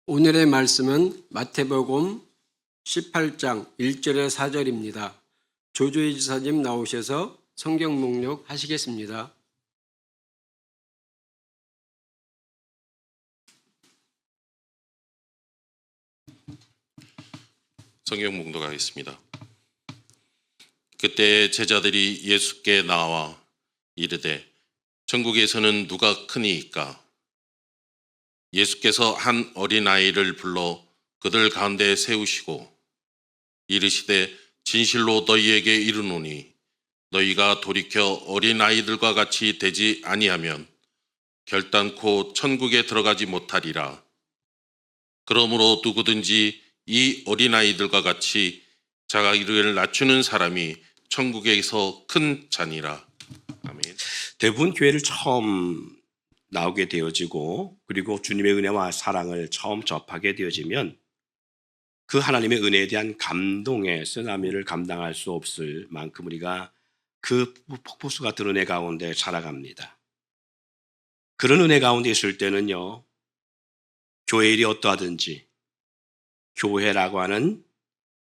오늘의 말씀은 마태복음 18장 1절에 4절입니다. 조조희 지사님 나오셔서 성경 목록 하시겠습니다. 성경 봉독하겠습니다. 그때 제자들이 예수께 나와 이르되 천국에서는 누가 크니이까? 예수께서 한 어린아이를 불러 그들 가운데 세우시고 이르시되 진실로 너희에게 이르노니 너희가 돌이켜 어린아이들과 같이 되지 아니하면 결단코 천국에 들어가지 못하리라. 그러므로 누구든지 이 어린아이들과 같이 자기를 낮추는 사람이 천국에서 큰 자니라. 아멘. 대부분 교회를 처음 나오게 되어지고 그리고 주님의 은혜와 사랑을 처음 접하게 되어지면 그 하나님의 은혜에 대한 감동의 쓰나미를 감당할 수 없을 만큼 우리가 그 폭포수 같은 은혜 가운데 살아갑니다. 그런 은혜 가운데 있을 때는요, 교회 일이 어떠하든지 교회라고 하는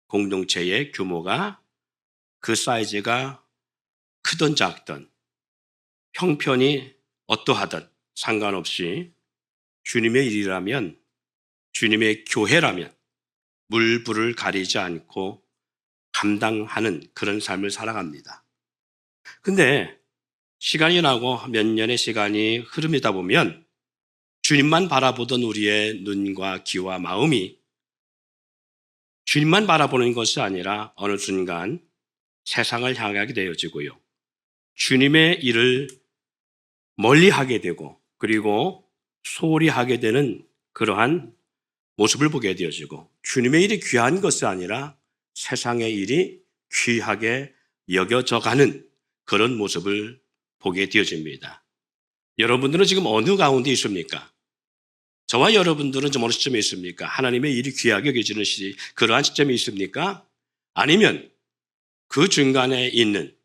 공동체의 규모가 그 사이즈가 크든 작든 형편이 어떠하든 상관없이 주님의 일이라면, 주님의 교회라면 물불을 가리지 않고 감당하는 그런 삶을 살아갑니다. 근데 시간이 지나고 몇 년의 시간이 흐릅니다 보면 주님만 바라보던 우리의 눈과 귀와 마음이 주님만 바라보는 것이 아니라 어느 순간 세상을 향하게 되어지고요. 주님의 일을 멀리하게 되고 그리고 소홀히 하게 되는 그러한 모습을 보게 되어지고 주님의 일이 귀한 것이 아니라 세상의 일이 귀하게 여겨져 가는 그런 모습을 보게 되어집니다. 여러분들은 지금 어느 가운데 있습니까? 저와 여러분들은 좀 어느 시점에 있습니까? 하나님의 일이 귀하게 여겨지는 그러한 시점이 있습니까? 아니면 그 중간에 있는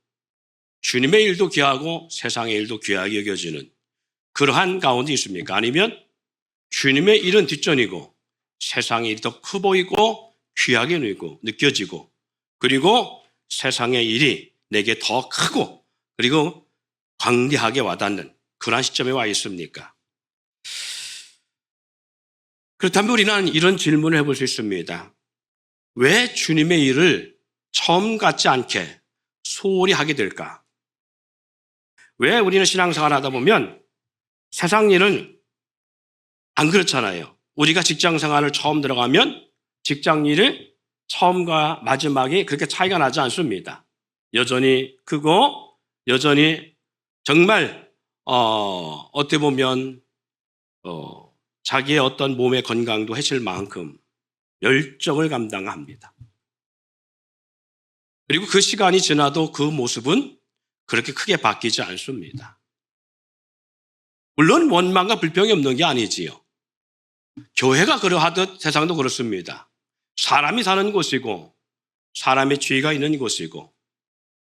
주님의 일도 귀하고 세상의 일도 귀하게 여겨지는 그러한 가운데 있습니까? 아니면 주님의 일은 뒷전이고 세상의 일이 더 커 보이고 귀하게 느껴지고 그리고 세상의 일이 내게 더 크고 그리고 광대하게 와닿는 그러한 시점에 와 있습니까? 그렇다면 우리는 이런 질문을 해볼 수 있습니다. 왜 주님의 일을 처음 같지 않게 소홀히 하게 될까? 왜 우리는 신앙생활을 하다 보면 세상 일은 안 그렇잖아요. 우리가 직장생활을 처음 들어가면 직장 일을 처음과 마지막이 그렇게 차이가 나지 않습니다. 여전히 크고 여전히 정말 어떻게 보면 자기의 어떤 몸의 건강도 해칠 만큼 열정을 감당합니다. 그리고 그 시간이 지나도 그 모습은 그렇게 크게 바뀌지 않습니다. 물론 원망과 불평이 없는 게 아니지요. 교회가 그러하듯 세상도 그렇습니다. 사람이 사는 곳이고 사람의 죄가 있는 곳이고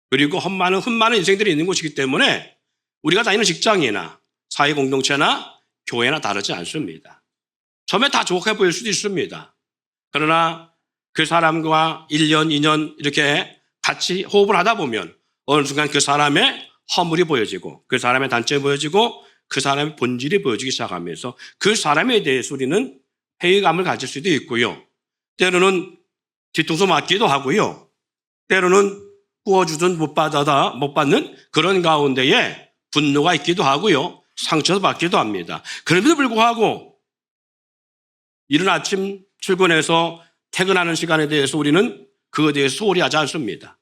그리고 흠많은 인생들이 있는 곳이기 때문에 우리가 다니는 직장이나 사회공동체나 교회나 다르지 않습니다. 처음에 다 좋게 보일 수도 있습니다. 그러나 그 사람과 1년, 2년 이렇게 같이 호흡을 하다 보면 어느 순간 그 사람의 허물이 보여지고 그 사람의 단점이 보여지고 그 사람의 본질이 보여지기 시작하면서 그 사람에 대해서 우리는 회의감을 가질 수도 있고요. 때로는 뒤통수 맞기도 하고요. 때로는 구워주든 못 받는 그런 가운데에 분노가 있기도 하고요. 상처도 받기도 합니다. 그럼에도 불구하고 이른 아침 출근해서 퇴근하는 시간에 대해서 우리는 그것에 대해서 소홀히 하지 않습니다.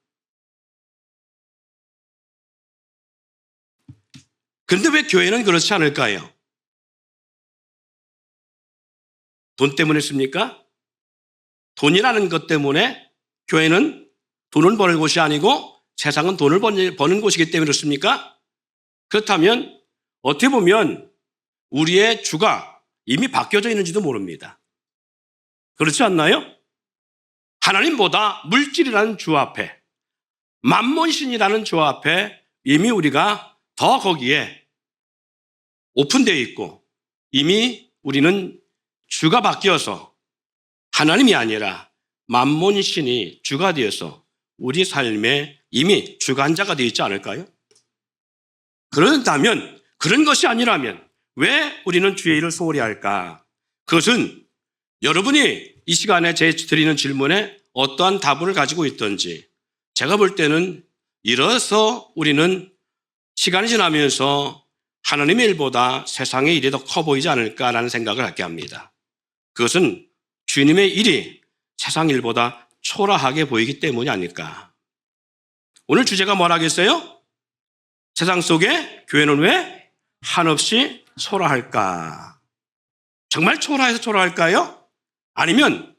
그런데 왜 교회는 그렇지 않을까요? 돈 때문이십니까? 돈이라는 것 때문에 교회는 돈을 버는 곳이 아니고 세상은 돈을 버는 곳이기 때문에 그렇습니까? 그렇다면 어떻게 보면 우리의 주가 이미 바뀌어져 있는지도 모릅니다. 그렇지 않나요? 하나님보다 물질이라는 주 앞에 만몬신이라는 주 앞에 이미 우리가 더 거기에 오픈되어 있고 이미 우리는 주가 바뀌어서 하나님이 아니라 만몬신이 주가 되어서 우리 삶에 이미 주관자가 되어 있지 않을까요? 그렇다면, 그런 것이 아니라면 왜 우리는 주의 일을 소홀히 할까? 그것은 여러분이 이 시간에 제 드리는 질문에 어떠한 답을 가지고 있든지, 제가 볼 때는 이래서 우리는 시간이 지나면서 하나님의 일보다 세상의 일이 더 커 보이지 않을까라는 생각을 하게 합니다. 그것은 주님의 일이 세상 일보다 초라하게 보이기 때문이 아닐까. 오늘 주제가 뭐라겠어요? 세상 속에 교회는 왜 한없이 초라할까? 정말 초라해서 초라할까요? 아니면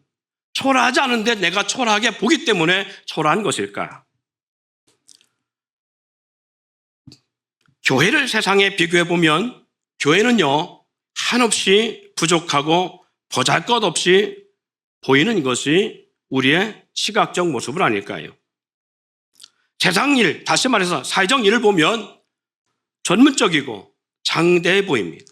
초라하지 않은데 내가 초라하게 보기 때문에 초라한 것일까? 교회를 세상에 비교해 보면 교회는요, 한없이 부족하고 보잘것없이 보이는 것이 우리의 시각적 모습은 아닐까요? 세상 일, 다시 말해서 사회적 일을 보면 전문적이고 장대해 보입니다.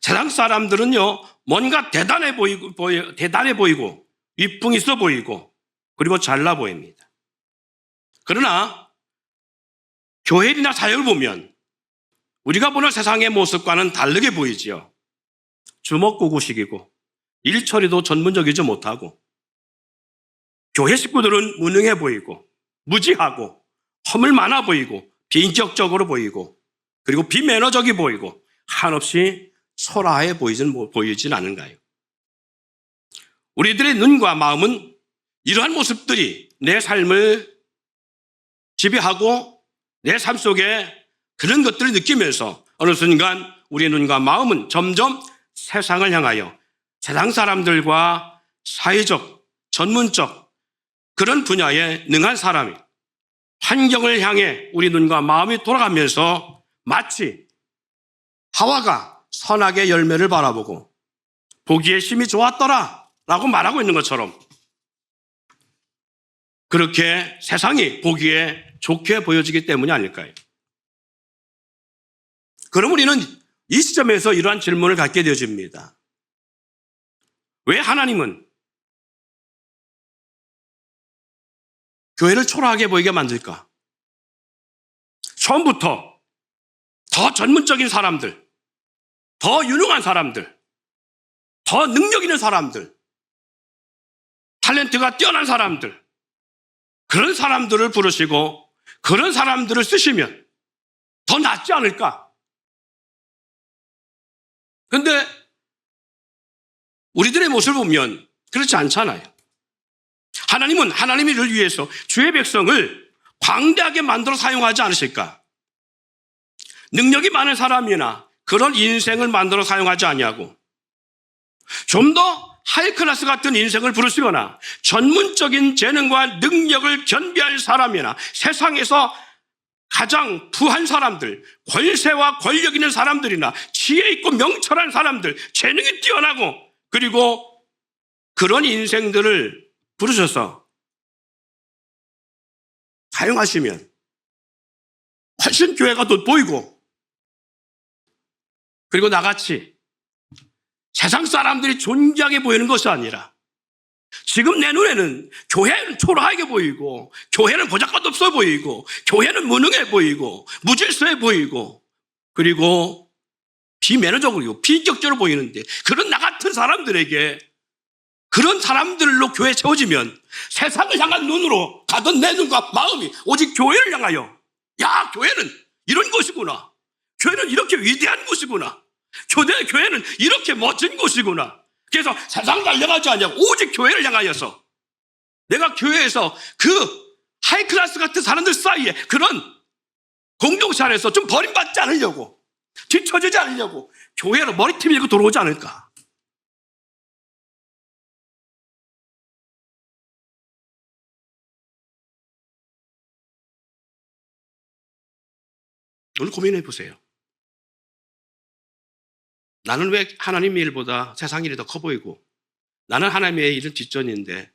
세상 사람들은요, 뭔가 대단해 보이고 위풍 있어 보이고 그리고 잘나 보입니다. 그러나 교회 일이나 사역을 보면 우리가 보는 세상의 모습과는 다르게 보이지요. 주먹구구식이고 일처리도 전문적이지 못하고 교회 식구들은 무능해 보이고 무지하고 허물 많아 보이고 비인격적으로 보이고 그리고 비매너적이 보이고 한없이 초라해 보이진 않은가요? 우리들의 눈과 마음은 이러한 모습들이 내 삶을 지배하고 내 삶 속에 그런 것들을 느끼면서 어느 순간 우리의 눈과 마음은 점점 세상을 향하여 세상 사람들과 사회적, 전문적 그런 분야에 능한 사람이 환경을 향해 우리 눈과 마음이 돌아가면서 마치 하와가 선악의 열매를 바라보고 보기에 심히 좋았더라 라고 말하고 있는 것처럼 그렇게 세상이 보기에 좋게 보여지기 때문이 아닐까요? 그럼 우리는 이 시점에서 이러한 질문을 갖게 되어집니다. 왜 하나님은 교회를 초라하게 보이게 만들까? 처음부터 더 전문적인 사람들, 더 유능한 사람들, 더 능력 있는 사람들, 탤런트가 뛰어난 사람들, 그런 사람들을 부르시고 그런 사람들을 쓰시면 더 낫지 않을까? 그런데 우리들의 모습을 보면 그렇지 않잖아요. 하나님은 하나님의 일을 위해서 주의 백성을 광대하게 만들어 사용하지 않으실까? 능력이 많은 사람이나 그런 인생을 만들어 사용하지 아니하고 좀 더 하이클래스 같은 인생을 부르시거나 전문적인 재능과 능력을 겸비할 사람이나 세상에서 가장 부한 사람들, 권세와 권력 있는 사람들이나 지혜 있고 명철한 사람들, 재능이 뛰어나고 그리고 그런 인생들을 부르셔서 사용하시면 훨씬 교회가 돋보이고 그리고 나같이 세상 사람들이 존귀하게 보이는 것이 아니라 지금 내 눈에는 교회는 초라하게 보이고 교회는 보잘것없어 보이고 교회는 무능해 보이고 무질서해 보이고 그리고 비매너적으로 비인격적으로 보이는데 그런 나 같은 사람들에게 그런 사람들로 교회에 채워지면 세상을 향한 눈으로 가던 내 눈과 마음이 오직 교회를 향하여 야 교회는 이런 곳이구나. 교회는 이렇게 위대한 곳이구나. 교회는 이렇게 멋진 곳이구나. 그래서 세상 달려가지 않냐고 오직 교회를 향하여서 내가 교회에서 그 하이클래스 같은 사람들 사이에 그런 공동체 안에서 좀 버림받지 않으려고 뒤처지지 않으려고 교회로 머리팀 밀고 들어오지 않을까. 오늘 고민해 보세요. 나는 왜 하나님의 일보다 세상 일이 더 커 보이고 나는 하나님의 일은 뒷전인데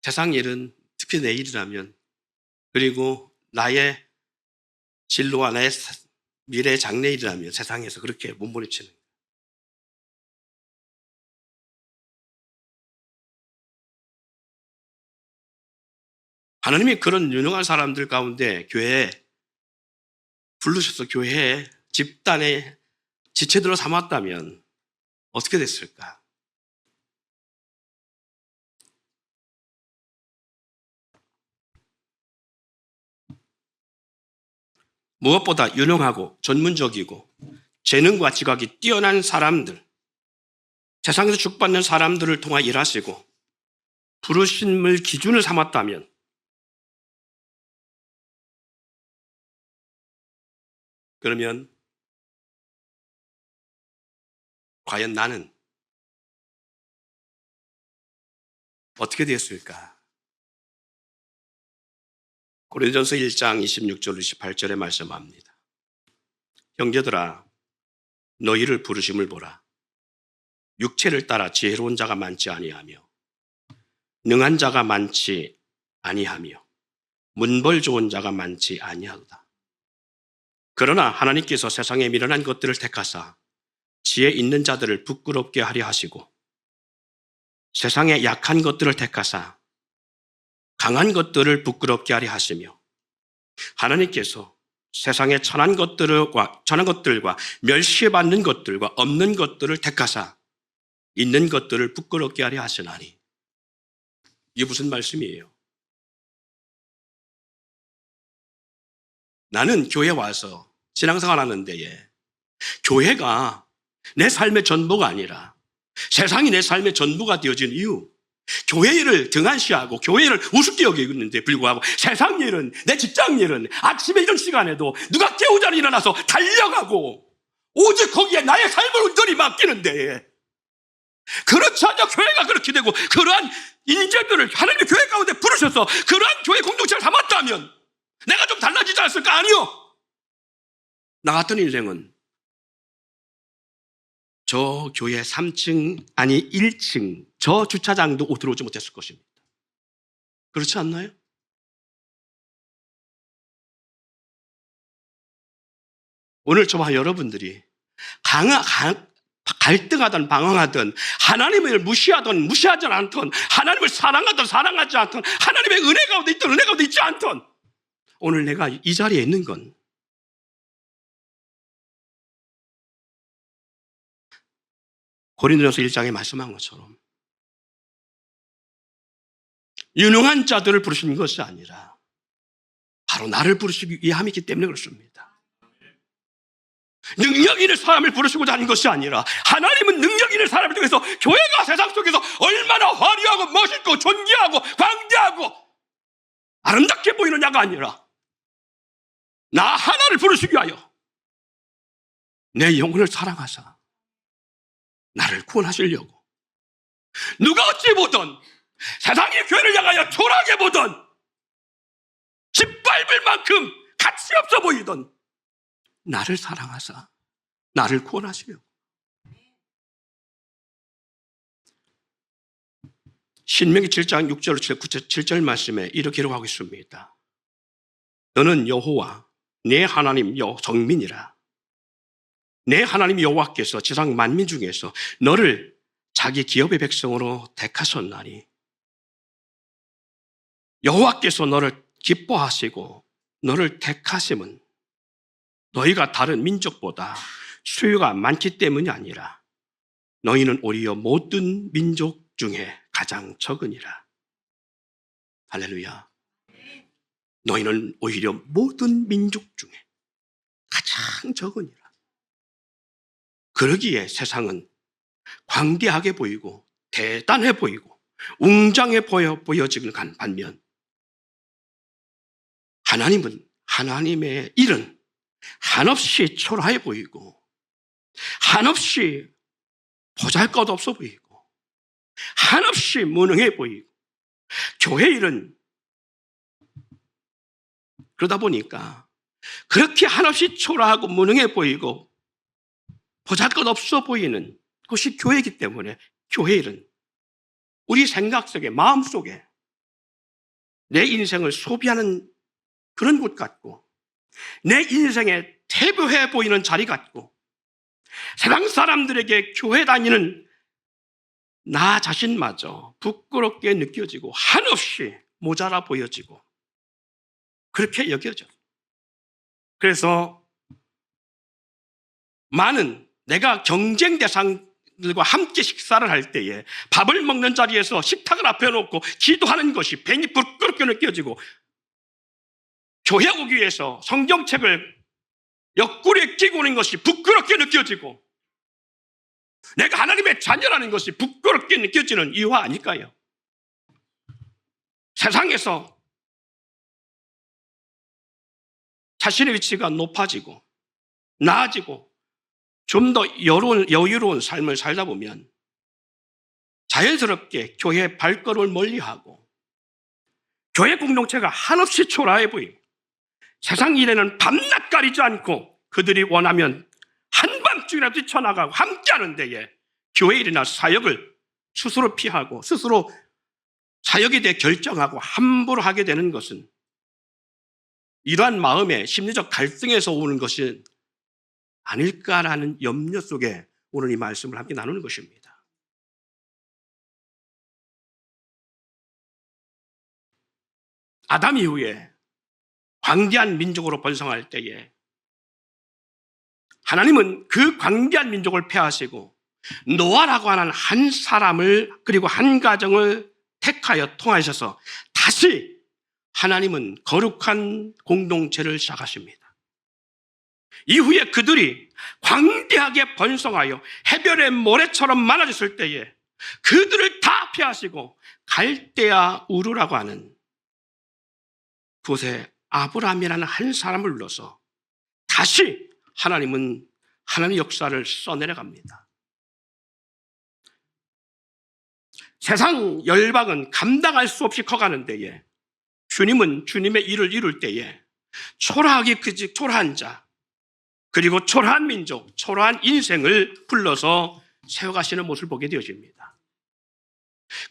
세상 일은 특히 내 일이라면 그리고 나의 진로와 나의 미래의 장래일이라면 세상에서 그렇게 몸부림치는 하나님이 그런 유능한 사람들 가운데 교회에 부르셔서 교회에 집단의 지체들로 삼았다면 어떻게 됐을까? 무엇보다 유능하고 전문적이고 재능과 지각이 뛰어난 사람들, 세상에서 축복받는 사람들을 통해 일하시고 부르심을 기준을 삼았다면 그러면 과연 나는 어떻게 되었을까? 고린도전서 1장 26절 28절에 말씀합니다. 형제들아 너희를 부르심을 보라. 육체를 따라 지혜로운 자가 많지 아니하며 능한 자가 많지 아니하며 문벌 좋은 자가 많지 아니하도다. 그러나 하나님께서 세상에 미련한 것들을 택하사 지혜 있는 자들을 부끄럽게 하려 하시고 세상에 약한 것들을 택하사 강한 것들을 부끄럽게 하려 하시며 하나님께서 세상에 천한 것들과 멸시받는 것들과 없는 것들을 택하사 있는 것들을 부끄럽게 하려 하시나니. 이게 무슨 말씀이에요? 나는 교회 와서 신앙생활 하는 데에 교회가 내 삶의 전부가 아니라 세상이 내 삶의 전부가 되어진 이유, 교회 일을 등한시하고 교회 일을 우습게 여기는데 불구하고 세상 일은, 내 직장 일은 아침에 이런 시간에도 누가 깨우자니 일어나서 달려가고 오직 거기에 나의 삶을 온전히 맡기는데, 그렇지 않냐 교회가 그렇게 되고 그러한 인재들을 하나님의 교회 가운데 부르셔서 그러한 교회 공동체를 삼았다면 내가 좀 달라지지 않았을까? 아니요. 나 같은 인생은 저 교회 3층 아니 1층 저 주차장도 들어오지 못했을 것입니다. 그렇지 않나요? 오늘 저와 여러분들이 갈등하든 방황하든 하나님을 무시하든 무시하지 않든 하나님을 사랑하든 사랑하지 않든 하나님의 은혜 가운데 있든 은혜 가운데 있지 않든 오늘 내가 이 자리에 있는 건 고린도전서 1장에 말씀한 것처럼 유능한 자들을 부르신 것이 아니라 바로 나를 부르시기 위함이기 때문에 그렇습니다. 능력 있는 사람을 부르시고자 하는 것이 아니라 하나님은 능력 있는 사람을 통해서 교회가 세상 속에서 얼마나 화려하고 멋있고 존귀하고 광대하고 아름답게 보이느냐가 아니라 나 하나를 부르시기 위하여 내 영혼을 사랑하사 나를 구원하시려고 누가 어찌 보든 세상의 교회를 향하여 초라하게 보든 짓밟을 만큼 가치 없어 보이던 나를 사랑하사 나를 구원하시려고. 신명기 7장 6절 7절 말씀에 이렇게 기록하고 있습니다. 너는 여호와 내 하나님 성민이라. 내 하나님 여호와께서 지상 만민 중에서 너를 자기 기업의 백성으로 택하셨나니 여호와께서 너를 기뻐하시고 너를 택하심은 너희가 다른 민족보다 수요가 많기 때문이 아니라 너희는 오히려 모든 민족 중에 가장 적으니라. 할렐루야. 너희는 오히려 모든 민족 중에 가장 적으니라. 그러기에 세상은 광대하게 보이고 대단해 보이고 웅장해 보여지는 반면 하나님의 일은 한없이 초라해 보이고 한없이 보잘것없어 보이고 한없이 무능해 보이고 교회 일은 그러다 보니까 그렇게 한없이 초라하고 무능해 보이고 보잘것없어 보이는 것이 교회이기 때문에 교회 일은 우리 생각 속에 마음 속에 내 인생을 소비하는 그런 곳 같고 내 인생에 태교해 보이는 자리 같고 세상 사람들에게 교회 다니는 나 자신마저 부끄럽게 느껴지고 한없이 모자라 보여지고 그렇게 여겨져. 그래서 많은 내가 경쟁 대상들과 함께 식사를 할 때에 밥을 먹는 자리에서 식탁을 앞에 놓고 기도하는 것이 괜히 부끄럽게 느껴지고, 교회 오기 위해서 성경책을 옆구리에 끼고 오는 것이 부끄럽게 느껴지고, 내가 하나님의 자녀라는 것이 부끄럽게 느껴지는 이유가 아닐까요? 세상에서 자신의 위치가 높아지고 나아지고 좀 더 여유로운 삶을 살다 보면 자연스럽게 교회 발걸음을 멀리하고 교회 공동체가 한없이 초라해 보이고, 세상 일에는 밤낮 가리지 않고 그들이 원하면 한밤중이라도 뛰쳐나가고 함께하는 데에 교회 일이나 사역을 스스로 피하고 스스로 사역에 대해 결정하고 함부로 하게 되는 것은 이러한 마음의 심리적 갈등에서 오는 것이 아닐까라는 염려 속에 오늘 이 말씀을 함께 나누는 것입니다. 아담 이후에 광대한 민족으로 번성할 때에 하나님은 그 광대한 민족을 폐하시고 노아라고 하는 한 사람을, 그리고 한 가정을 택하여 통하셔서 다시 하나님은 거룩한 공동체를 시작하십니다. 이후에 그들이 광대하게 번성하여 해변의 모래처럼 많아졌을 때에 그들을 다 피하시고 갈대아 우르라고 하는 곳에 아브라함이라는 한 사람을 불러서 다시 하나님은 하나님의 역사를 써내려갑니다. 세상 열방은 감당할 수 없이 커가는 데에 주님은 주님의 일을 이룰 때에 초라한 자, 그리고 초라한 민족, 초라한 인생을 불러서 세워가시는 모습을 보게 되어집니다.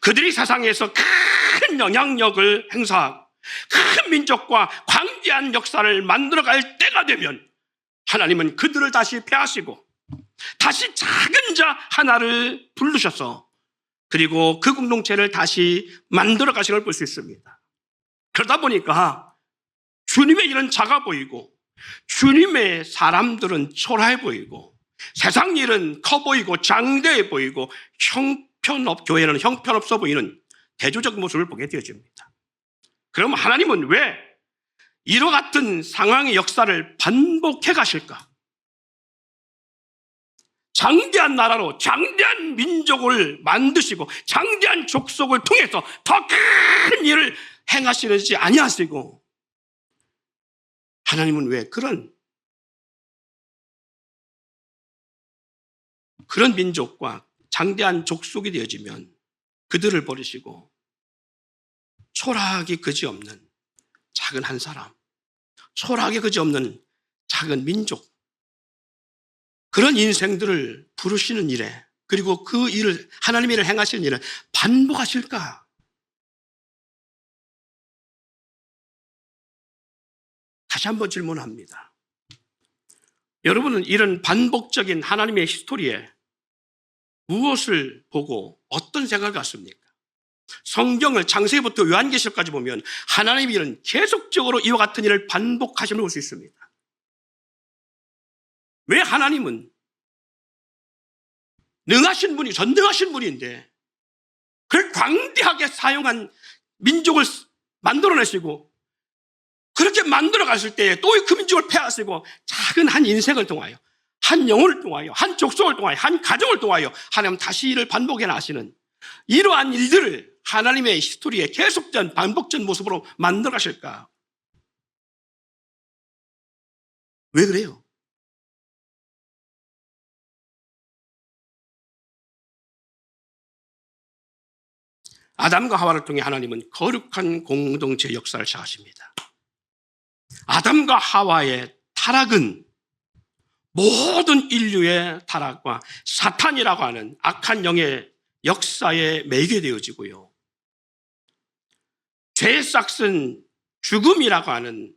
그들이 세상에서 큰 영향력을 행사하고 큰 민족과 광대한 역사를 만들어갈 때가 되면 하나님은 그들을 다시 폐하시고 다시 작은 자 하나를 부르셔서 그리고 그 공동체를 다시 만들어 가시는 걸 볼 수 있습니다. 그러다 보니까 주님의 일은 작아 보이고 주님의 사람들은 초라해 보이고 세상 일은 커 보이고 장대해 보이고 교회는 형편없어 보이는 대조적 모습을 보게 되어집니다. 그럼 하나님은 왜 이와 같은 상황의 역사를 반복해 가실까? 장대한 나라로 장대한 민족을 만드시고 장대한 족속을 통해서 더 큰 일을 행하시는지 아니하시고, 하나님은 왜 그런 민족과 장대한 족속이 되어지면 그들을 버리시고 초라하기 그지없는 작은 한 사람, 초라하기 그지없는 작은 민족, 그런 인생들을 부르시는 일에, 그리고 그 일을, 하나님의 일을 행하시는 일을 반복하실까? 다시 한번 질문합니다. 여러분은 이런 반복적인 하나님의 히스토리에 무엇을 보고 어떤 생각을 갖습니까? 성경을 창세기부터 요한계시록까지 보면 하나님의 일은 계속적으로 이와 같은 일을 반복하심을 볼 수 있습니다. 왜 하나님은 능하신 분이, 전능하신 분인데 그걸 광대하게 사용한 민족을 만들어내시고, 그렇게 만들어갔을 때 또 그 민족을 폐하시고 작은 한 인생을 통하여, 한 영혼을 통하여, 한 족속을 통하여, 한 가정을 통하여 하나님 다시 일을 반복해 나가시는 이러한 일들을 하나님의 히스토리에 계속된 반복된 모습으로 만들어 가실까? 왜 그래요? 아담과 하와를 통해 하나님은 거룩한 공동체 역사를 시작하십니다. 아담과 하와의 타락은 모든 인류의 타락과 사탄이라고 하는 악한 영의 역사에 매이게 되어지고요, 죄의 싹슨 죽음이라고 하는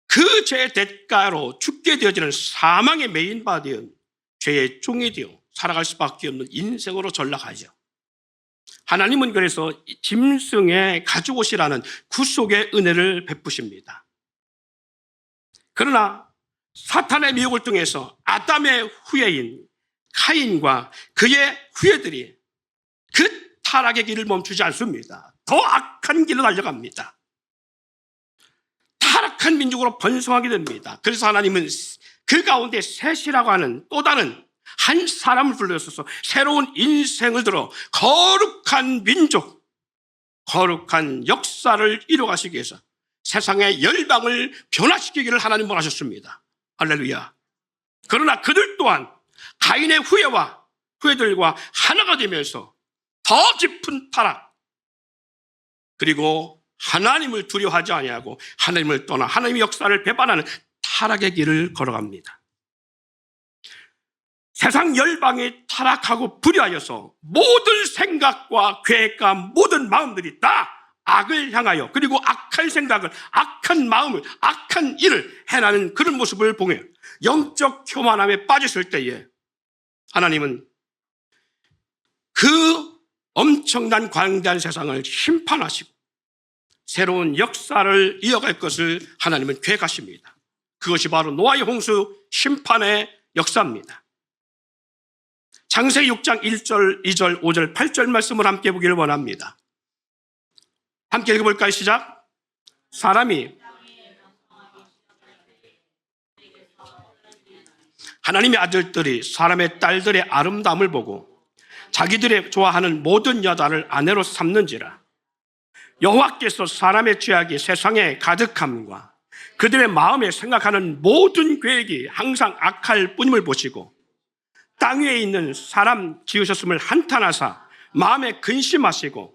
그 죄의 대가로 죽게 되어지는 사망의 메인 바 되은 죄의 종이 되어 살아갈 수밖에 없는 인생으로 전락하죠. 하나님은 그래서 짐승의 가죽옷이라는 구속의 은혜를 베푸십니다. 그러나 사탄의 미혹을 통해서 아담의 후예인 카인과 그의 후예들이 그 타락의 길을 멈추지 않습니다. 더 악한 길로 달려갑니다. 타락한 민족으로 번성하게 됩니다. 그래서 하나님은 그 가운데 셋이라고 하는 또 다른 한 사람을 불러서 새로운 인생을 들어 거룩한 민족, 거룩한 역사를 이루어가시기 위해서 세상의 열방을 변화시키기를 하나님 원하셨습니다. 할렐루야. 그러나 그들 또한 가인의 후예들과 하나가 되면서 더 깊은 타락, 그리고 하나님을 두려워하지 아니하고 하나님을 떠나 하나님의 역사를 배반하는 타락의 길을 걸어갑니다. 세상 열방이 타락하고 불의하여서 모든 생각과 계획과 모든 마음들이 다 악을 향하여, 그리고 악한 생각을, 악한 마음을, 악한 일을 해나는 그런 모습을 보며 영적 교만함에 빠졌을 때에 하나님은 그 엄청난 광대한 세상을 심판하시고 새로운 역사를 이어갈 것을 하나님은 계획하십니다. 그것이 바로 노아의 홍수 심판의 역사입니다. 창세기 6장 1절, 2절, 5절, 8절 말씀을 함께 보기를 원합니다. 함께 읽어볼까요? 시작. 사람이 하나님의 아들들이 사람의 딸들의 아름다움을 보고 자기들의 좋아하는 모든 여자를 아내로 삼는지라. 여호와께서 사람의 죄악이 세상에 가득함과 그들의 마음에 생각하는 모든 계획이 항상 악할 뿐임을 보시고 땅 위에 있는 사람 지으셨음을 한탄하사 마음에 근심하시고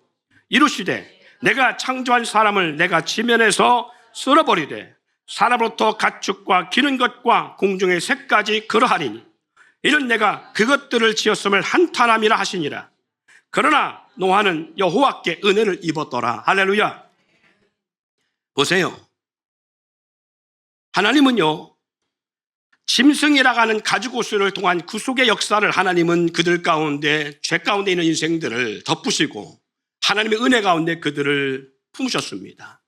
이루시되 내가 창조한 사람을 내가 지면에서 쓸어버리되 사람으로부터 가축과 기는 것과 공중의 새까지 그러하리니 이는 내가 그것들을 지었음을 한탄함이라 하시니라. 그러나 노아는 여호와께 은혜를 입었더라. 할렐루야. 보세요. 하나님은요, 짐승이라고 하는 가죽옷을 통한 구속의 역사를 하나님은 그들 가운데, 죄 가운데 있는 인생들을 덮으시고 하나님의 은혜 가운데 그들을 품으셨습니다.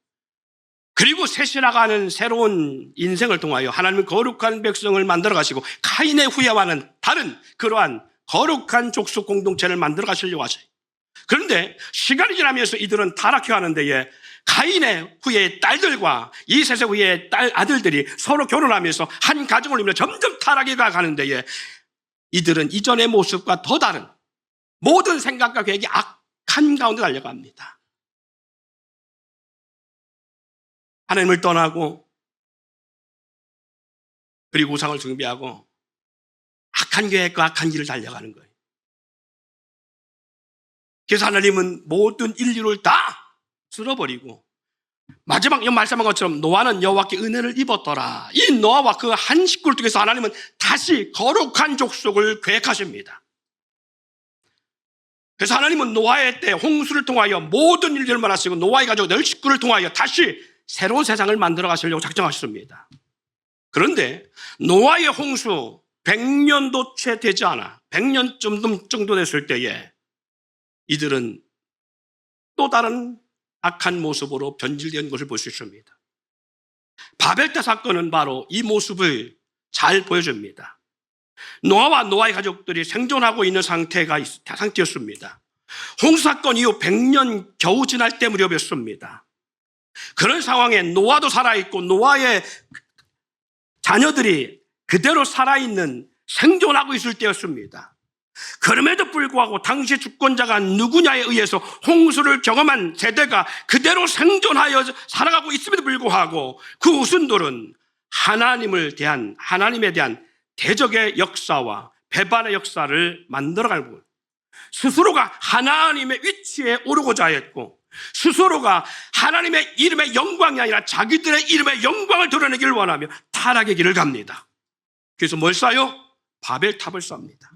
그리고 셋이라고 하는 새로운 인생을 통하여 하나님은 거룩한 백성을 만들어 가시고 카인의 후예와는 다른 그러한 거룩한 족속 공동체를 만들어 가시려고 하셔요. 그런데 시간이 지나면서 이들은 타락해 가는 데에 가인의 후예의 딸들과 이 셋의 후예의 아들들이 서로 결혼하면서 한 가정을 이루며 점점 타락해 가는 데에 이들은 이전의 모습과 더 다른 모든 생각과 계획이 악한 가운데 달려갑니다. 하나님을 떠나고 그리고 우상을 숭배하고 악한 계획과 악한 길을 달려가는 거예요. 그래서 하나님은 모든 인류를 다 쓸어버리고 마지막 말씀한 것처럼 노아는 여호와께 은혜를 입었더라. 이 노아와 그 한 식구를 통해서 하나님은 다시 거룩한 족속을 계획하십니다. 그래서 하나님은 노아의 때 홍수를 통하여 모든 인류를 만나시고 노아의 가족 열 식구를 통하여 다시 새로운 세상을 만들어 가시려고 작정하셨습니다. 그런데 노아의 홍수 100년도 채 되지 않아 100년 정도 됐을 때에 이들은 또 다른 악한 모습으로 변질된 것을 볼 수 있습니다. 바벨탑 사건은 바로 이 모습을 잘 보여줍니다. 노아와 노아의 가족들이 생존하고 있는 상태였습니다. 홍수 사건 이후 100년 겨우 지날 때 무렵이었습니다. 그런 상황에 노아도 살아있고 노아의 자녀들이 그대로 살아있는 생존하고 있을 때였습니다. 그럼에도 불구하고 당시 주권자가 누구냐에 의해서 홍수를 경험한 세대가 그대로 생존하여 살아가고 있음에도 불구하고 그 후손들은 하나님에 대한 대적의 역사와 배반의 역사를 만들어가고 스스로가 하나님의 위치에 오르고자 했고 스스로가 하나님의 이름의 영광이 아니라 자기들의 이름의 영광을 드러내기를 원하며 타락의 길을 갑니다. 그래서 뭘 쌓아요? 바벨탑을 쌓습니다.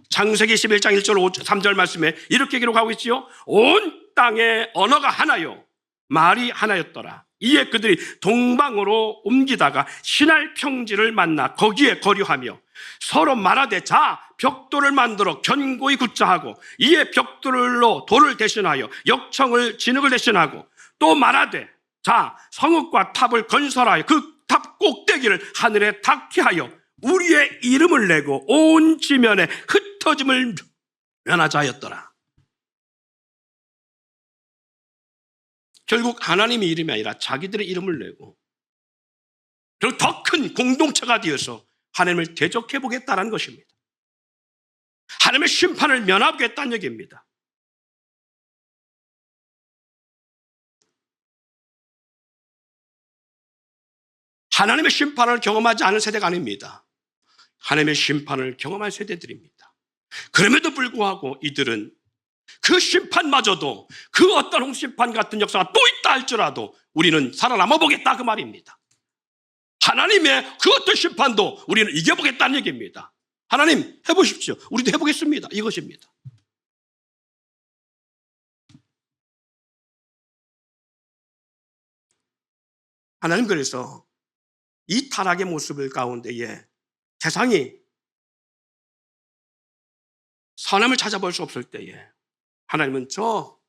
창세기 11장 1절 3절 말씀에 이렇게 기록하고 있지요. 온 땅의 언어가 하나요 말이 하나였더라. 이에 그들이 동방으로 옮기다가 신할 평지를 만나 거기에 거류하며 서로 말하되 자 벽돌을 만들어 견고히 굳자 하고 이에 벽돌로 돌을 대신하여 역청을 진흙을 대신하고 또 말하되 자 성읍과 탑을 건설하여 그 탑 꼭대기를 하늘에 닿게 하여 우리의 이름을 내고 온 지면에 흩어짐을 면하자 하였더라. 결국 하나님의 이름이 아니라 자기들의 이름을 내고 그리고 더 큰 공동체가 되어서 하나님을 대적해 보겠다는 것입니다. 하나님의 심판을 면하겠다는 얘기입니다. 하나님의 심판을 경험하지 않은 세대가 아닙니다. 하나님의 심판을 경험한 세대들입니다. 그럼에도 불구하고 이들은 그 심판마저도 그 어떤 홍심판 같은 역사가 또 있다 할지라도 우리는 살아남아 보겠다 그 말입니다. 하나님의 그 어떤 심판도 우리는 이겨보겠다는 얘기입니다. 하나님 해보십시오. 우리도 해보겠습니다. 이것입니다. 하나님 그래서 이 타락의 모습을 가운데에 세상이 선함을 찾아볼 수 없을 때에 하나님은 저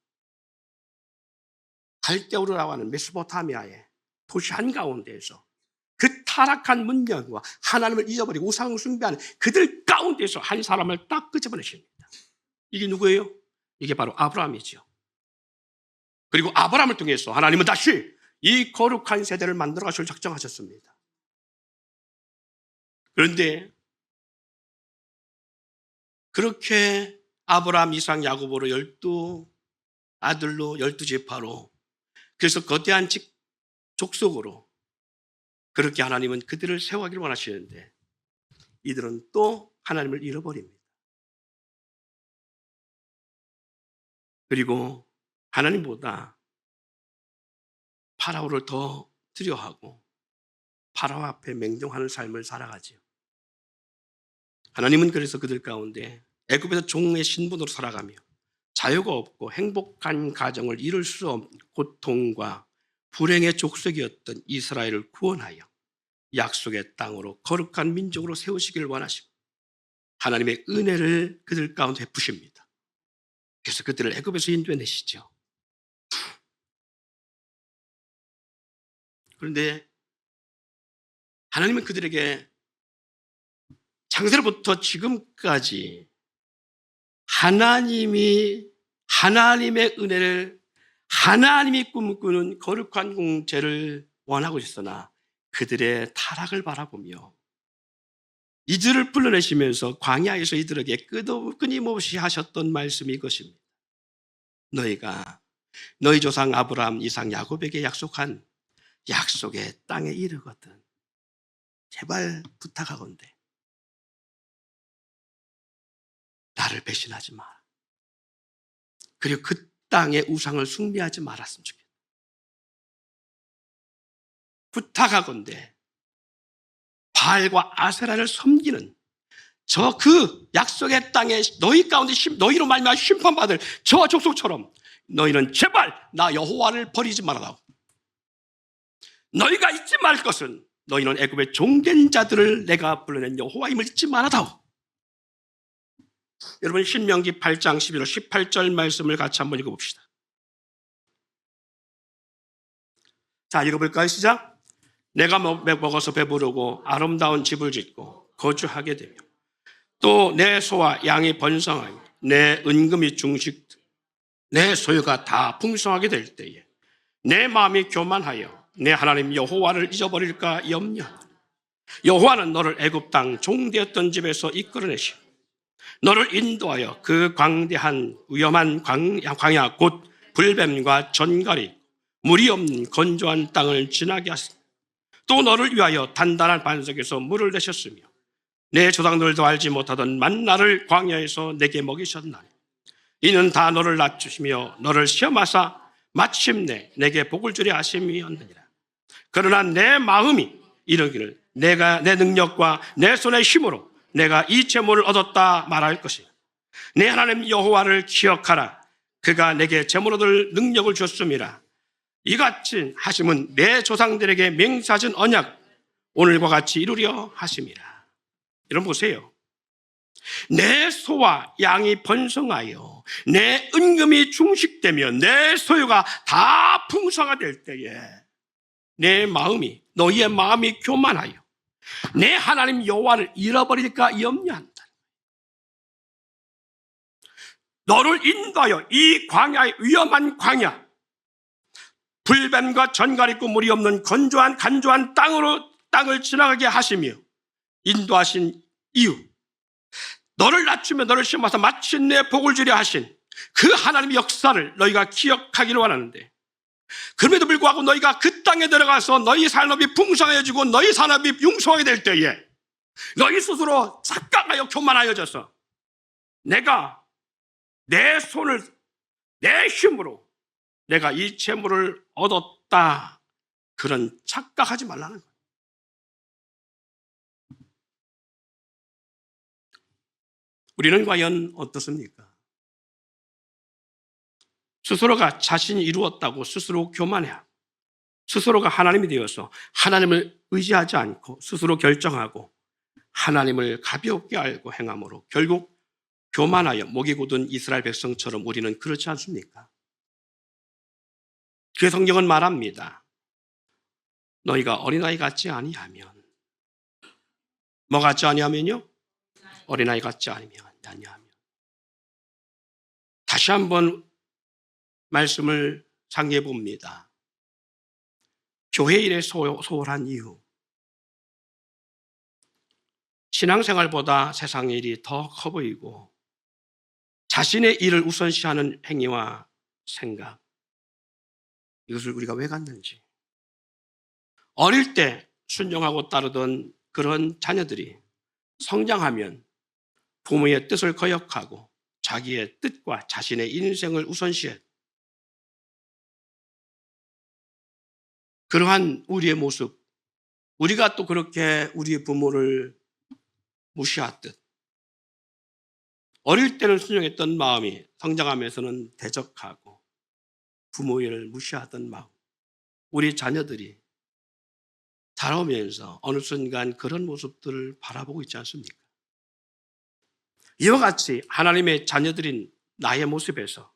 갈대우르라고 하는 메소포타미아의 도시 한가운데에서 그 타락한 문명과 하나님을 잊어버리고 우상을 숭배하는 그들 가운데서 한 사람을 딱 끄집어내십니다. 이게 누구예요? 이게 바로 아브라함이죠. 그리고 아브라함을 통해서 하나님은 다시 이 거룩한 세대를 만들어 가실 작정하셨습니다. 그런데 그렇게 아브라함, 이삭, 야곱으로 12아들로 12지파로 그래서 거대한 족속으로 그렇게 하나님은 그들을 세워가기를 원하시는데 이들은 또 하나님을 잃어버립니다. 그리고 하나님보다 파라오를 더 두려워하고 파라오 앞에 맹종하는 삶을 살아가지요. 하나님은 그래서 그들 가운데 애굽에서 종의 신분으로 살아가며 자유가 없고 행복한 가정을 이룰 수 없는 고통과 불행의 족속이었던 이스라엘을 구원하여 약속의 땅으로 거룩한 민족으로 세우시기를 원하시고 하나님의 은혜를 그들 가운데 베푸십니다. 그래서 그들을 애굽에서 인도해내시죠. 그런데 하나님은 그들에게 창세로부터 지금까지 하나님의 은혜를 하나님이 꿈꾸는 거룩한 공제를 원하고 있으나 그들의 타락을 바라보며 이들을 불러내시면서 광야에서 이들에게 끊임없이 하셨던 말씀이 이것입니다. 너희가 너희 조상 아브라함, 이삭, 야곱에게 약속한 약속의 땅에 이르거든 제발 부탁하건대 나를 배신하지 마라. 그리고 그 땅의 우상을 숭배하지 말았으면 좋겠다. 부탁하건대 바알과 아세라를 섬기는 저 그 약속의 땅에 너희 가운데 너희로 말미암아 심판받을 저 족속처럼 너희는 제발 나 여호와를 버리지 말아다오. 너희가 잊지 말 것은 너희는 애굽의 종된 자들을 내가 불러낸 여호와임을 잊지 말아다오. 여러분 신명기 8장 11절 18절 말씀을 같이 한번 읽어봅시다. 자 읽어볼까요? 시작. 내가 먹어서 배부르고 아름다운 집을 짓고 거주하게 되며 또 내 소와 양이 번성하며 내 은금이 중식 내 소유가 다 풍성하게 될 때에 내 마음이 교만하여 내 하나님 여호와를 잊어버릴까 염려하노라. 여호와는 너를 애굽 땅 종되었던 집에서 이끌어내시고 너를 인도하여 그 광대한 위험한 광야 곧 불뱀과 전갈이 물이 없는 건조한 땅을 지나게 하시고 또 너를 위하여 단단한 반석에서 물을 내셨으며 내 조상들도 알지 못하던 만나를 광야에서 내게 먹이셨나니 이는 다 너를 낮추시며 너를 시험하사 마침내 내게 복을 주려 하심이었느니라. 그러나 내 마음이 이르기를 내가 내 능력과 내 손의 힘으로 내가 이 재물을 얻었다 말할 것이야. 내 하나님 여호와를 기억하라. 그가 내게 재물 얻을 능력을 줬음이라. 이같이 하심은 내 조상들에게 맹세하신 언약 오늘과 같이 이루려 하심이라. 여러분 보세요. 내 소와 양이 번성하여 내 은금이 충식되며 내 소유가 다 풍성화 될 때에 내 마음이, 너희의 마음이 교만하여 내 하나님 여호와를 잃어버릴까 염려한다. 너를 인도하여 이 광야의 위험한 광야, 불뱀과 전갈 있고 물이 없는 건조한 간조한 땅을 지나가게 하시며 인도하신 이유, 너를 낮추며 너를 심어서 마침내 복을 주려 하신 그 하나님의 역사를 너희가 기억하기를 원하는데, 그럼에도 불구하고 너희가 그 땅에 들어가서 너희 산업이 풍성해지고 너희 산업이 융성하게 될 때에 너희 스스로 착각하여 교만하여져서 내가 내 손을, 내 힘으로 내가 이 재물을 얻었다, 그런 착각하지 말라는 거예요. 우리는 과연 어떻습니까? 스스로가 자신이 이루었다고 스스로 교만해하고 스스로가 하나님이 되어서 하나님을 의지하지 않고 스스로 결정하고 하나님을 가볍게 알고 행함으로 결국 교만하여 목이 곧은 이스라엘 백성처럼 우리는 그렇지 않습니까? 그 성경은 말합니다. 너희가 어린아이 같지 아니하면, 뭐 같지 아니하면요? 어린아이 같지 아니하면. 다시 한번 말씀을 상기해 봅니다. 교회 일에 소홀한 이유, 신앙생활보다 세상 일이 더 커 보이고 자신의 일을 우선시하는 행위와 생각, 이것을 우리가 왜 갖는지. 어릴 때 순종하고 따르던 그런 자녀들이 성장하면 부모의 뜻을 거역하고 자기의 뜻과 자신의 인생을 우선시해. 그러한 우리의 모습, 우리가 또 그렇게 우리의 부모를 무시하듯 어릴 때는 순종했던 마음이 성장하면서는 대적하고 부모를 무시하던 마음, 우리 자녀들이 자라오면서 어느 순간 그런 모습들을 바라보고 있지 않습니까? 이와 같이 하나님의 자녀들인 나의 모습에서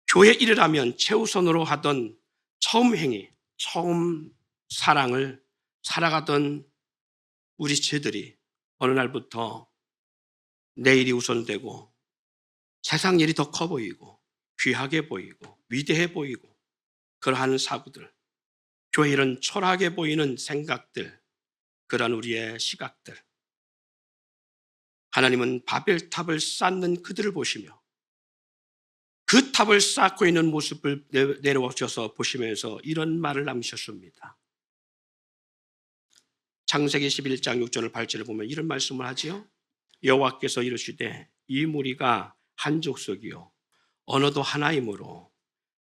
교회 일을 하면 최우선으로 하던 처음 행위, 처음 사랑을 살아가던 우리 죄들이 어느 날부터 내 일이 우선되고 세상 일이 더 커 보이고 귀하게 보이고 위대해 보이고 그러한 사고들, 교회 일은 초라하게 보이는 생각들, 그런 우리의 시각들, 하나님은 바벨탑을 쌓는 그들을 보시며 그 탑을 쌓고 있는 모습을 내려오셔서 보시면서 이런 말을 남기셨습니다. 창세기 11장 6절 8절을 보면 이런 말씀을 하지요. 여호와께서 이르시되 이 무리가 한 족속이요 언어도 하나이므로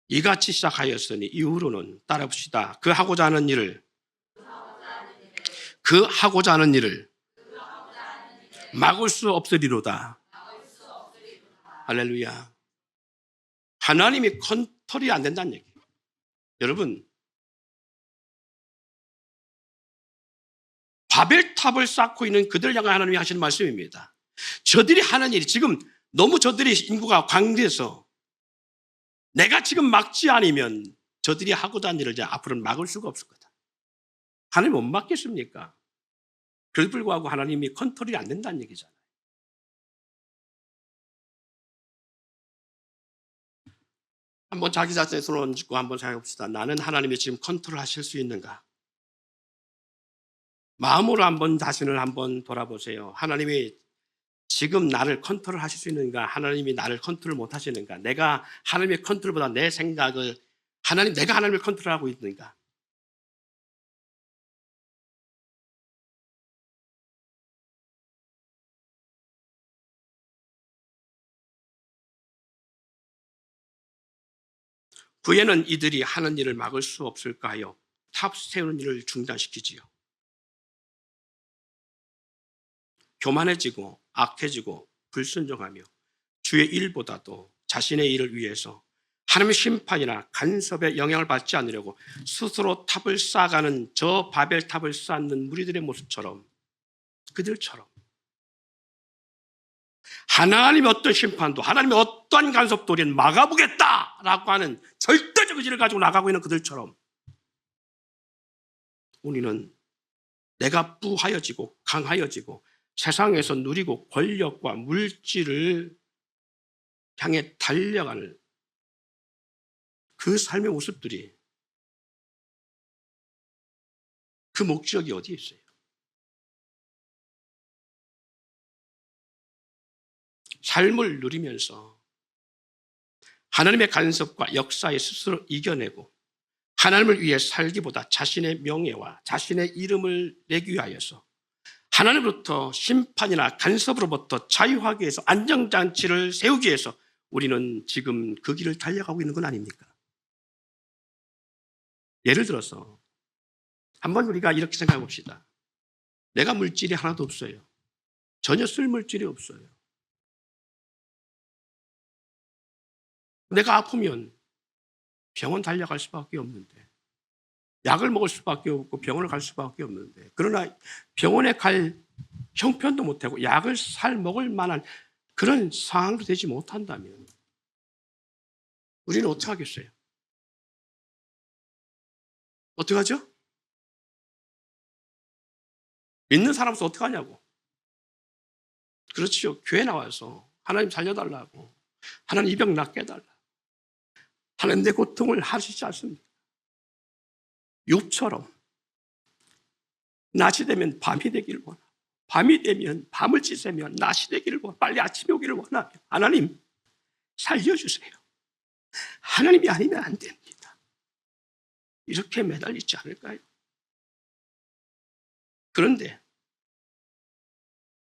이같이 시작하였으니 이후로는 따라봅시다. 그 하고자 하는 일을 막을 수 없으리로다. 할렐루야. 하나님이 컨트롤이 안 된다는 얘기예요. 여러분, 바벨탑을 쌓고 있는 그들을 향해 하나님이 하시는 말씀입니다. 저들이 하는 일이 지금 너무 저들이 인구가 광대해서 내가 지금 막지 않으면 저들이 하고자 하는 일을 이제 앞으로는 막을 수가 없을 거다. 하나님 못 막겠습니까? 그래도 불구하고 하나님이 컨트롤이 안 된다는 얘기잖아요. 한번 자기 자신의 손을 얹고 한번 생각해 봅시다. 나는 하나님이 지금 컨트롤 하실 수 있는가? 마음으로 한번 자신을 한번 돌아보세요. 하나님이 지금 나를 컨트롤 하실 수 있는가? 하나님이 나를 컨트롤 못 하시는가? 내가 하나님의 컨트롤보다 내 생각을 내가 하나님을 컨트롤하고 있는가? 후에는 이들이 하는 일을 막을 수 없을까 하여 탑 세우는 일을 중단시키지요. 교만해지고 악해지고 불순종하며 주의 일보다도 자신의 일을 위해서 하나님의 심판이나 간섭에 영향을 받지 않으려고 스스로 탑을 쌓아가는 저 바벨탑을 쌓는 무리들의 모습처럼, 그들처럼 하나님의 어떤 심판도 하나님의 어떠한 간섭도 우리는 막아보겠다라고 하는 절대적 의지를 가지고 나가고 있는 그들처럼 우리는 내가 부하여지고 강하여지고 세상에서 누리고 권력과 물질을 향해 달려가는 그 삶의 모습들이, 그 목적이 어디에 있어요? 삶을 누리면서 하나님의 간섭과 역사에 스스로 이겨내고 하나님을 위해 살기보다 자신의 명예와 자신의 이름을 내기 위하여서 하나님으로부터 심판이나 간섭으로부터 자유하기 위해서 안정장치를 세우기 위해서 우리는 지금 그 길을 달려가고 있는 건 아닙니까? 예를 들어서 한번 우리가 이렇게 생각해 봅시다. 내가 물질이 하나도 없어요. 전혀 쓸 물질이 없어요. 내가 아프면 병원 달려갈 수밖에 없는데, 약을 먹을 수밖에 없고 병원을 갈 수밖에 없는데, 그러나 병원에 갈 형편도 못하고 약을 먹을 만한 그런 상황도 되지 못한다면 우리는 어떻게 하겠어요? 어떻게 하죠? 믿는 사람으로서 어떻게 하냐고. 그렇죠. 교회 나와서 하나님 살려달라고, 하나님 이 병 낫게 해달라고, 하나님 내 고통을 하시지 않습니까? 욥처럼 낮이 되면 밤이 되기를 원하고, 밤이 되면 밤을 지새면 낮이 되기를 원하고, 빨리 아침이 오기를 원하며, 하나님 살려주세요. 하나님이 아니면 안 됩니다. 이렇게 매달리지 않을까요? 그런데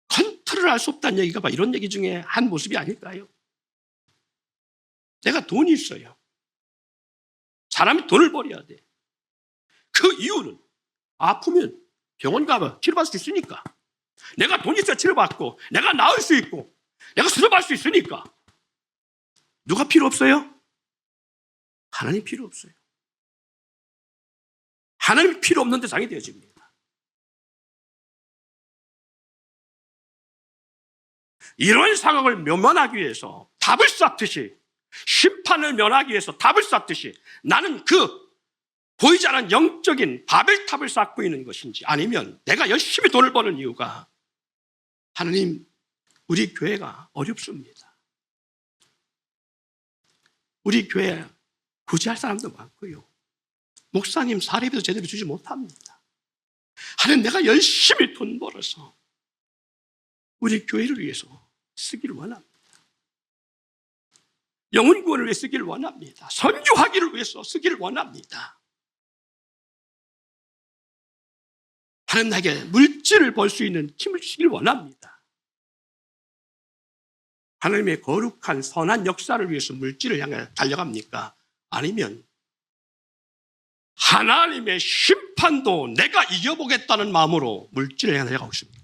컨트롤할 수 없다는 얘기가 봐, 이런 얘기 중에 한 모습이 아닐까요? 내가 돈이 있어요. 사람이 돈을 벌어야 돼. 그 이유는 아프면 병원 가면 치료받을 수 있으니까. 내가 돈이 있어야 치료받고, 내가 나을 수 있고, 내가 수술받을 수 있으니까. 누가 필요 없어요? 하나님 필요 없어요. 하나님 필요 없는 대상이 되어집니다. 이런 상황을 면하기 위해서 답을 쌓듯이, 심판을 면하기 위해서 답을 쌓듯이 나는 그 보이지 않는 영적인 바벨탑을 쌓고 있는 것인지, 아니면 내가 열심히 돈을 버는 이유가 하나님, 우리 교회가 어렵습니다. 우리 교회 구제할 사람도 많고요. 목사님 사례비도 제대로 주지 못합니다. 하나님, 내가 열심히 돈 벌어서 우리 교회를 위해서 쓰기를 원합니다. 영혼 구원을 위해 쓰기를 원합니다. 선교하기를 위해서 쓰기를 원합니다. 하나님, 나에게 물질을 벌 수 있는 힘을 주시기를 원합니다. 하나님의 거룩한 선한 역사를 위해서 물질을 향해 달려갑니까? 아니면 하나님의 심판도 내가 이겨보겠다는 마음으로 물질을 향해 달려가고 있습니다.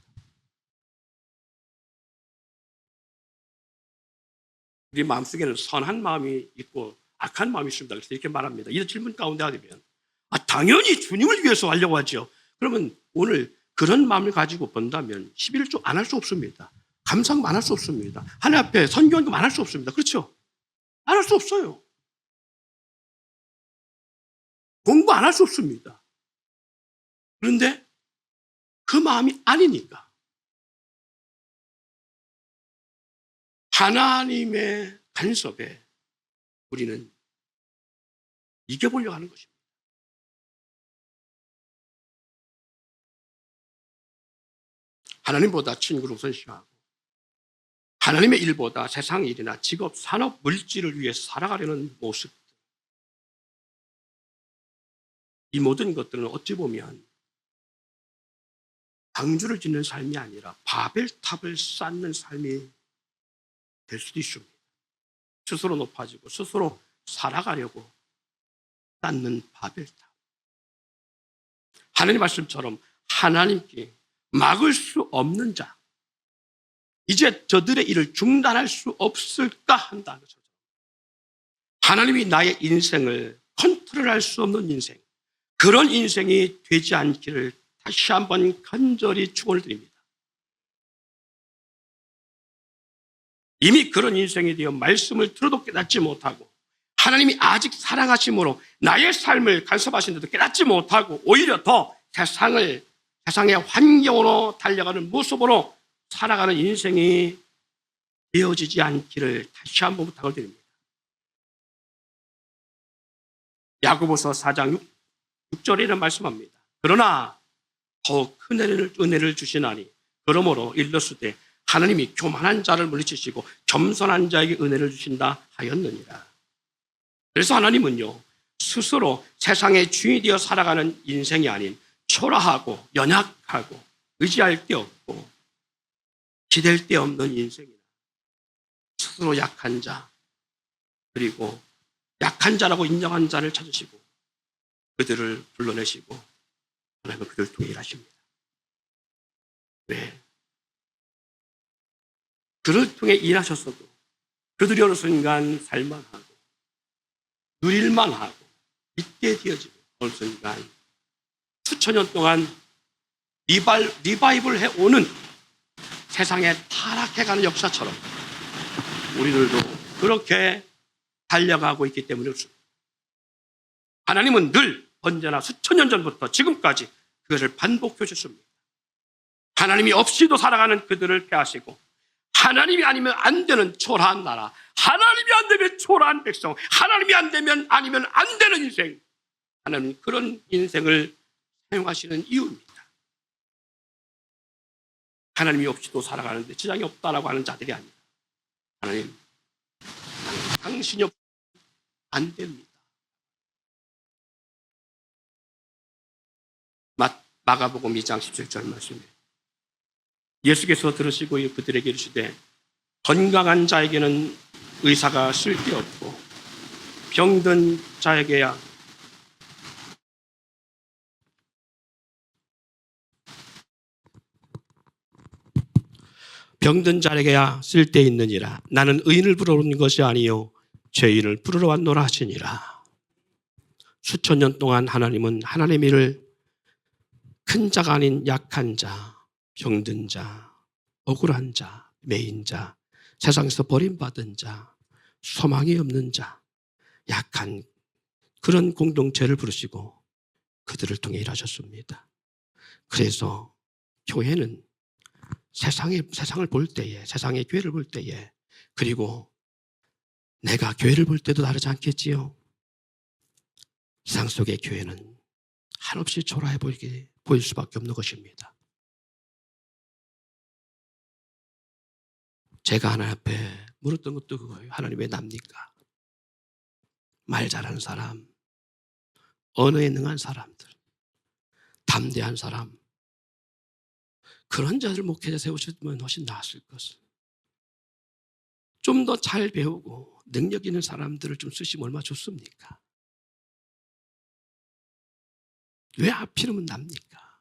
우리 마음속에는 선한 마음이 있고 악한 마음이 있습니다. 그래서 이렇게 말합니다. 이 질문 가운데 하면 당연히 주님을 위해서 하려고 하죠. 그러면 오늘 그런 마음을 가지고 본다면 11조 안 할 수 없습니다. 감사금 안 할 수 없습니다. 하나님 앞에 선교원금 안 할 수 없습니다. 그렇죠? 안 할 수 없어요. 공부 안 할 수 없습니다. 그런데 그 마음이 아니니까 하나님의 간섭에 우리는 이겨보려고 하는 것입니다. 하나님보다 친구를 우선시하고 하나님의 일보다 세상 일이나 직업, 산업, 물질을 위해 살아가려는 모습, 이 모든 것들은 어찌 보면 방주를 짓는 삶이 아니라 바벨탑을 쌓는 삶이 될 수도 있습니다. 스스로 높아지고 스스로 살아가려고 쌓는 바벨탑. 하나님 말씀처럼 하나님께 막을 수 없는 자, 이제 저들의 일을 중단할 수 없을까 한다는 거죠. 하나님이 나의 인생을 컨트롤할 수 없는 인생, 그런 인생이 되지 않기를 다시 한번 간절히 축원을 드립니다. 이미 그런 인생이 되어 말씀을 들어도 깨닫지 못하고 하나님이 아직 사랑하심으로 나의 삶을 간섭하시는데도 깨닫지 못하고 오히려 더 세상의 환경으로 달려가는 모습으로 살아가는 인생이 되어지지 않기를 다시 한번 부탁을 드립니다. 야고보서 4장 6절에는 말씀합니다. 그러나 더욱 큰 은혜를 주시나니 그러므로 일렀으되 하나님이 교만한 자를 물리치시고 겸손한 자에게 은혜를 주신다 하였느니라. 그래서 하나님은요, 스스로 세상의 주인이 되어 살아가는 인생이 아닌 초라하고 연약하고 의지할 데 없고 기댈 데 없는 인생이라, 스스로 약한 자, 그리고 약한 자라고 인정한 자를 찾으시고 그들을 불러내시고 하나님은 그들을 통해 일하십니다. 왜? 그를 통해 일하셨어도 그들이 어느 순간 살만하고 누릴만하고 있게 되어지고 어느 순간 수천 년 동안 리바이벌 해오는 세상에 타락해가는 역사처럼 우리들도 그렇게 달려가고 있기 때문에 그렇습니다. 하나님은 늘 언제나 수천 년 전부터 지금까지 그것을 반복해 주셨습니다. 하나님이 없이도 살아가는 그들을 폐하시고 하나님이 아니면 안 되는 초라한 나라, 하나님이 안 되면 초라한 백성, 하나님이 안 되면 아니면 안 되는 인생, 하나님은 그런 인생을 사용하시는 이유입니다. 하나님이 없이도 살아가는데 지장이 없다라고 하는 자들이 아닙니다. 하나님, 당신이 없으면 안 됩니다. 마가복음 2장 17절 말씀이에요. 예수께서 들으시고 그들에게 이르시되 건강한 자에게는 의사가 쓸데없고 병든 자에게야 쓸데있느니라. 나는 의인을 부르러 온 것이 아니요 죄인을 부르러 왔노라 하시니라. 수천 년 동안 하나님은 하나님의 일을 큰 자가 아닌 약한 자, 병든 자, 억울한 자, 매인 자, 세상에서 버림받은 자, 소망이 없는 자, 약한 그런 공동체를 부르시고 그들을 통해 일하셨습니다. 그래서 교회는 세상을 볼 때에, 세상의 교회를 볼 때에, 그리고 내가 교회를 볼 때도 다르지 않겠지요. 세상 속의 교회는 한없이 초라해 보일 수밖에 없는 것입니다. 제가 하나님 앞에 물었던 것도 그거예요. 하나님 왜 납니까? 말 잘하는 사람, 언어에 능한 사람들, 담대한 사람, 그런 자들 목회자 세우시면 훨씬 나았을 것을. 좀 더 잘 배우고 능력 있는 사람들을 좀 쓰시면 얼마나 좋습니까? 왜 하필이면 납니까?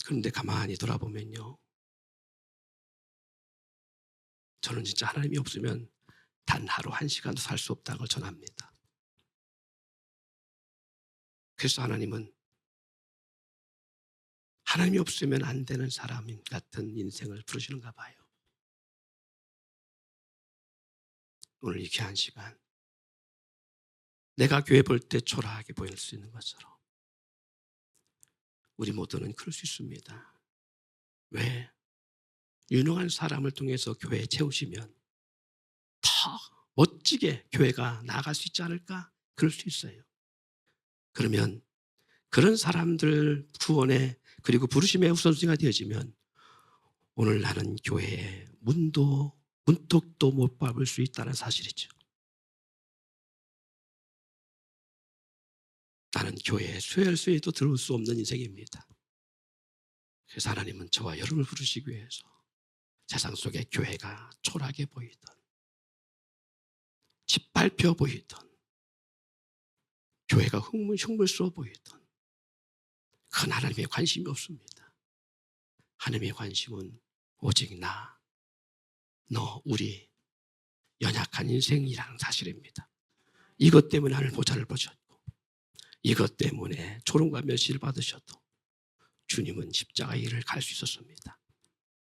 그런데 가만히 돌아보면요, 저는 진짜 하나님이 없으면 단 하루 한 시간도 살 수 없다는 걸 전합니다. 그래서 하나님은 하나님이 없으면 안 되는 사람 같은 인생을 부르시는가 봐요. 오늘 이 귀한 시간, 내가 교회 볼 때 초라하게 보일 수 있는 것처럼 우리 모두는 그럴 수 있습니다. 왜? 유능한 사람을 통해서 교회에 채우시면 더 멋지게 교회가 나아갈 수 있지 않을까? 그럴 수 있어요. 그러면 그런 사람들 구원에 그리고 부르심의 우선순위가 되어지면 오늘 나는 교회에 문턱도 못 밟을 수 있다는 사실이죠. 나는 교회에 수혈수에도 들어올 수 없는 인생입니다. 그래서 하나님은 저와 여러분을 부르시기 위해서 세상 속에 교회가 초라하게 보이던, 짓밟혀 보이던, 교회가 흉물스러워 보이던, 그건 하나님의 관심이 없습니다. 하나님의 관심은 오직 너, 우리 연약한 인생이라는 사실입니다. 이것 때문에 하늘 보좌를 보셨고, 이것 때문에 조롱과 멸시를 받으셔도 주님은 십자가 일을 갈 수 있었습니다.